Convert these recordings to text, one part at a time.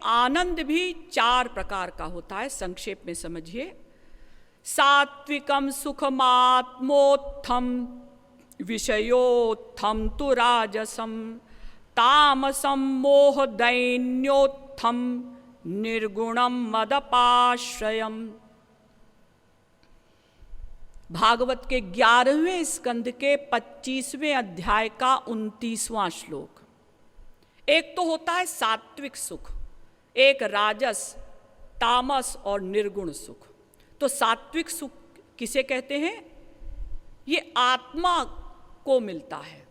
आनंद भी 4 प्रकार का होता है, संक्षेप में समझिए। सात्विकम सुखमात्मोत्थम, विषयोत्थम तु राजसम, तामसम मोह दैन्योत्थम, निर्गुणम मदपाश्रयम। भागवत के 11वें स्कंद के 25वें अध्याय का 29वां श्लोक। एक तो होता है सात्विक सुख, एक राजस, तामस और निर्गुण सुख। तो सात्विक सुख किसे कहते हैं? ये आत्मा को मिलता है।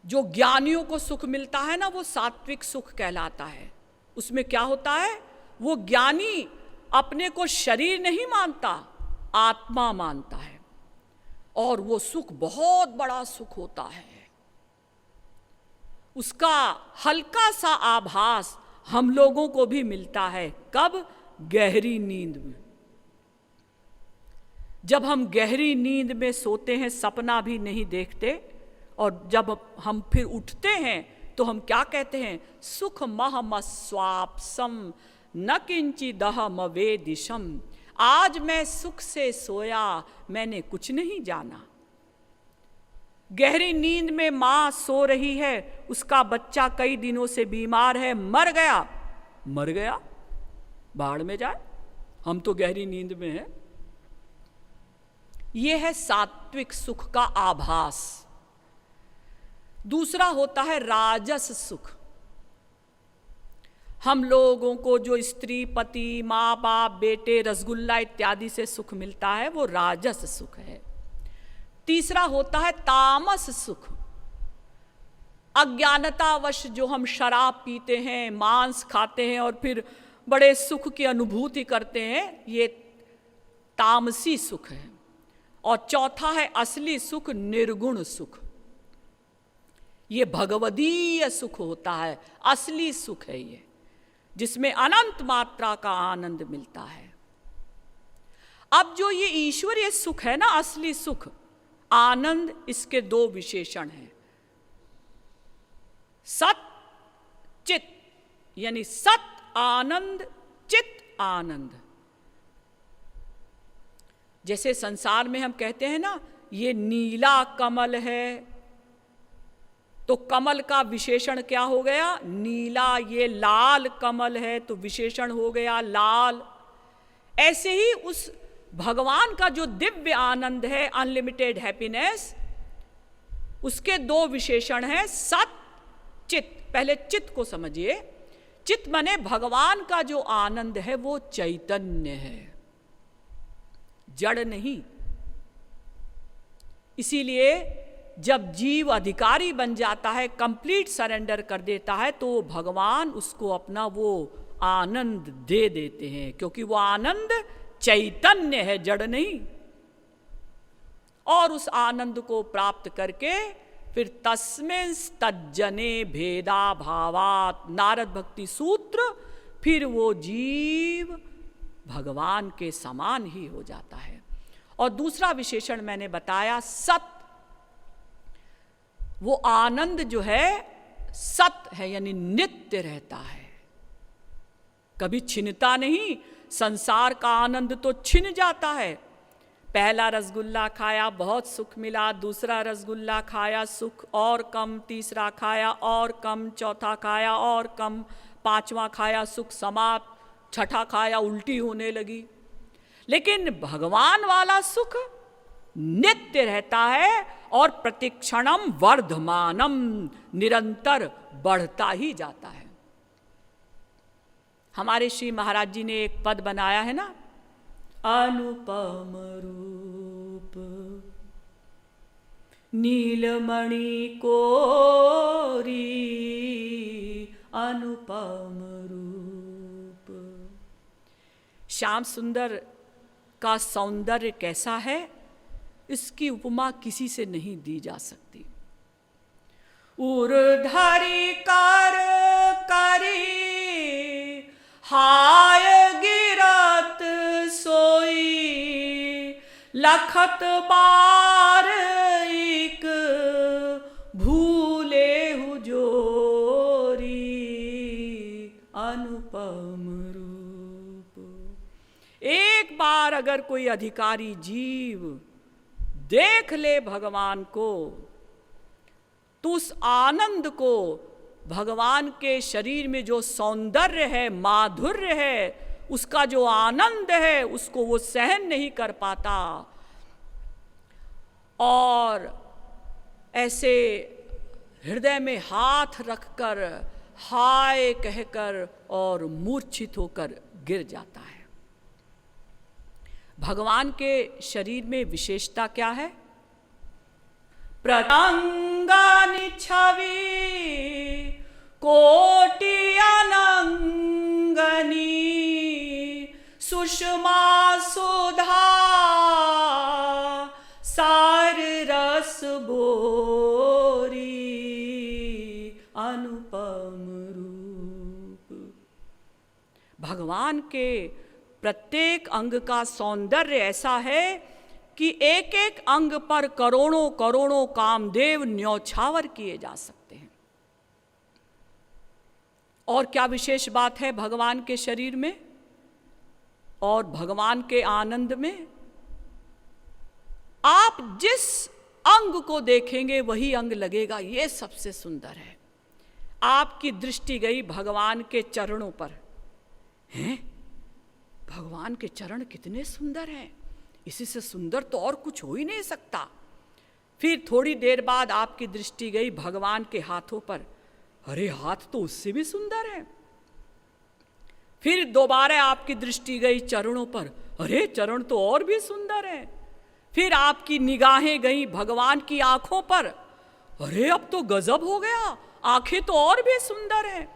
जो ज्ञानियों को सुख मिलता है ना, वो सात्विक सुख कहलाता है। उसमें क्या होता है? वो ज्ञानी अपने को शरीर नहीं मानता, आत्मा मानता है, और वो सुख बहुत बड़ा सुख होता है। उसका हल्का सा आभास हम लोगों को भी मिलता है। कब? गहरी नींद में। जब हम गहरी नींद में सोते हैं, सपना भी नहीं देखते, और जब हम फिर उठते हैं तो हम क्या कहते हैं? सुख महमस्वाप्सम न किंचिदहम वेदिशम। आज मैं सुख से सोया, मैंने कुछ नहीं जाना। गहरी नींद में माँ सो रही है, उसका बच्चा कई दिनों से बीमार है, मर गया। मर गया, बाढ़ में जाए, हम तो गहरी नींद में हैं। यह है सात्विक सुख का आभास। दूसरा होता है राजस सुख। हम लोगों को जो स्त्री, पति, माँ बाप, बेटे, रसगुल्ला इत्यादि से सुख मिलता है, वो राजस सुख है। तीसरा होता है तामस सुख। अज्ञानतावश जो हम शराब पीते हैं, मांस खाते हैं और फिर बड़े सुख की अनुभूति करते हैं, ये तामसी सुख है। और चौथा है असली सुख, निर्गुण सुख। ये भगवदीय सुख होता है, असली सुख है ये, जिसमें अनंत मात्रा का आनंद मिलता है। अब जो ये ईश्वरीय सुख है ना, असली सुख, आनंद, इसके 2 विशेषण हैं। सत चित, यानी सत आनंद, चित आनंद। जैसे संसार में हम कहते हैं ना, ये नीला कमल है, तो कमल का विशेषण क्या हो गया? नीला। ये लाल कमल है, तो विशेषण हो गया लाल। ऐसे ही उस भगवान का जो दिव्य आनंद है, अनलिमिटेड हैप्पीनेस, उसके 2 विशेषण हैं, सत, चित। पहले चित को समझिए। चित माने भगवान का जो आनंद है वो चैतन्य है, जड़ नहीं। इसीलिए जब जीव अधिकारी बन जाता है, कंप्लीट सरेंडर कर देता है, तो भगवान उसको अपना वो आनंद दे देते हैं, क्योंकि वो आनंद चैतन्य है, जड़ नहीं। और उस आनंद को प्राप्त करके फिर तस्मिन् तज्जने भेदा भावात, नारद भक्ति सूत्र, फिर वो जीव भगवान के समान ही हो जाता है। और दूसरा विशेषण मैंने बताया सत। वो आनंद जो है सत है, यानी नित्य रहता है, कभी छिनता नहीं। संसार का आनंद तो छिन जाता है। पहला रसगुल्ला खाया, बहुत सुख मिला, दूसरा रसगुल्ला खाया, सुख और कम, तीसरा खाया और कम, चौथा खाया और कम, पांचवा खाया, सुख समाप्त, छठा खाया, उल्टी होने लगी। लेकिन भगवान वाला सुख नित्य रहता है और प्रतिक्षणम वर्धमानम, निरंतर बढ़ता ही जाता है। हमारे श्री महाराज जी ने एक पद बनाया है ना, अनुपम रूप नीलमणि कोरी, अनुपम रूप। श्याम सुंदर का सौंदर्य कैसा है, इसकी उपमा किसी से नहीं दी जा सकती। उर्धरी कर करी हाय गिरत सोई, लखत बार एक भूले हुजोरी। बार अगर कोई अधिकारी जीव देख ले भगवान को, तो उस आनंद को, भगवान के शरीर में जो सौंदर्य है, माधुर्य है, उसका जो आनंद है, उसको वो सहन नहीं कर पाता और ऐसे हृदय में हाथ रखकर हाय कहकर और मूर्छित होकर गिर जाता है। भगवान के शरीर में विशेषता क्या है? प्रतंगानि छवि कोटि अनंगनी सुषमा सुधा सार रस बोरी अनुपम रूप। भगवान के प्रत्येक अंग का सौंदर्य ऐसा है कि एक एक अंग पर करोड़ों करोड़ों कामदेव न्यौछावर किए जा सकते हैं। और क्या विशेष बात है भगवान के शरीर में और भगवान के आनंद में? आप जिस अंग को देखेंगे वही अंग लगेगा ये सबसे सुंदर है। आपकी दृष्टि गई भगवान के चरणों पर, हैं? भगवान के चरण कितने सुंदर हैं, इसी से सुंदर तो और कुछ हो ही नहीं सकता। फिर थोड़ी देर बाद आपकी दृष्टि गई भगवान के हाथों पर, अरे हाथ तो उससे भी सुंदर है। फिर दोबारा आपकी दृष्टि गई चरणों पर, अरे चरण तो और भी सुंदर है। फिर आपकी निगाहें गई भगवान की आंखों पर, अरे अब तो गजब हो गया, आंखें तो और भी सुंदर हैं।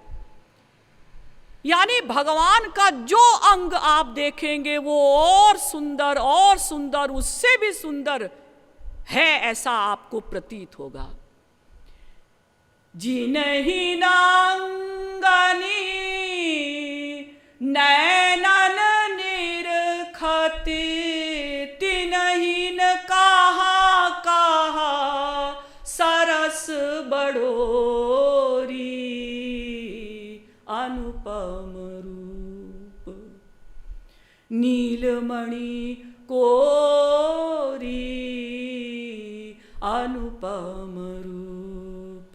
यानी भगवान का जो अंग आप देखेंगे वो और सुंदर, उससे भी सुंदर है ऐसा आपको प्रतीत होगा। जिनहि नांगनी नैनन निरखति तिनहि न कहा कहा सरस बड़ोरी अनुपम रूप नीलमणि कोरी अनुपम रूप।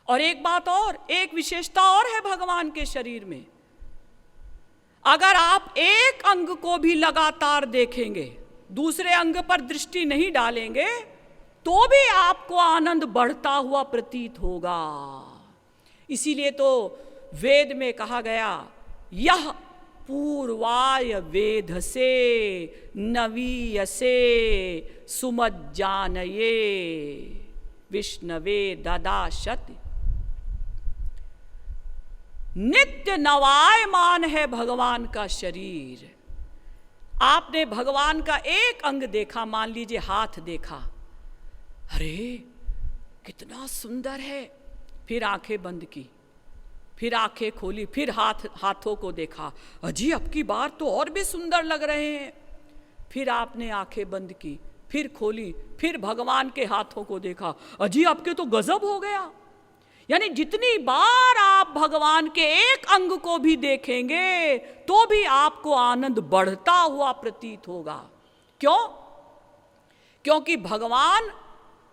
और एक बात और, एक विशेषता और है भगवान के शरीर में। अगर आप एक अंग को भी लगातार देखेंगे, दूसरे अंग पर दृष्टि नहीं डालेंगे, तो भी आपको आनंद बढ़ता हुआ प्रतीत होगा। इसीलिए तो वेद में कहा गया, यह पूर्वाय वेद से नवीयसे सुमज्जानये विष्णवे ददाशति। नित्य नवायमान है भगवान का शरीर। आपने भगवान का एक अंग देखा, मान लीजिए हाथ देखा, अरे कितना सुंदर है, फिर आंखें बंद की, फिर आंखें खोली, फिर हाथों को देखा, अजी अब की बार तो और भी सुंदर लग रहे हैं। फिर आपने आंखें बंद की, फिर खोली, फिर भगवान के हाथों को देखा, अजी आपके तो गजब हो गया। यानी जितनी बार आप भगवान के एक अंग को भी देखेंगे तो भी आपको आनंद बढ़ता हुआ प्रतीत होगा। क्यों? क्योंकि भगवान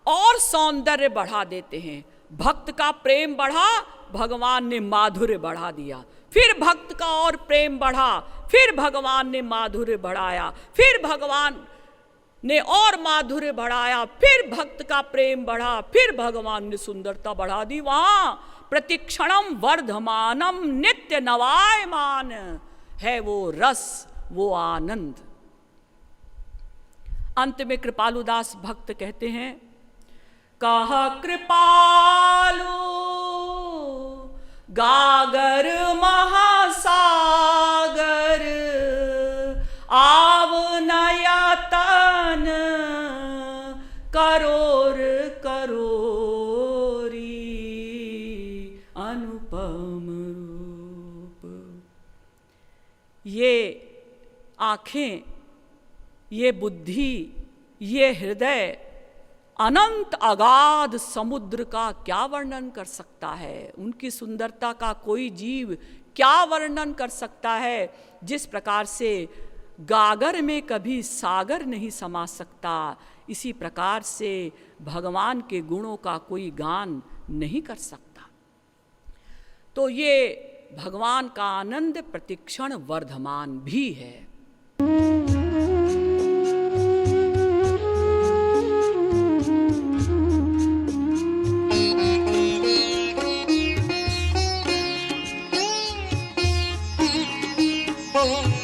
और सौंदर्य बढ़ा देते हैं। भक्त का प्रेम बढ़ा, भगवान ने माधुर्य बढ़ा दिया। फिर भक्त का और प्रेम बढ़ा, फिर भगवान ने माधुर्य बढ़ाया, फिर भगवान ने और माधुर्य बढ़ाया, फिर भक्त का प्रेम बढ़ा, फिर भगवान ने सुंदरता बढ़ा दी। वहां प्रतिक्षणम वर्धमानम नित्य नवायमान है वो रस, वो आनंद। अंत में कृपालुदास भक्त कहते हैं, कहा कृपालु गागर महासागर आव नयतन करोर करोरी अनुपम रूप। ये आँखें, ये बुद्धि, ये हृदय अनंत अगाध समुद्र का क्या वर्णन कर सकता है? उनकी सुंदरता का कोई जीव क्या वर्णन कर सकता है? जिस प्रकार से गागर में कभी सागर नहीं समा सकता, इसी प्रकार से भगवान के गुणों का कोई गान नहीं कर सकता। तो ये भगवान का आनंद प्रतिक्षण वर्धमान भी है। Oh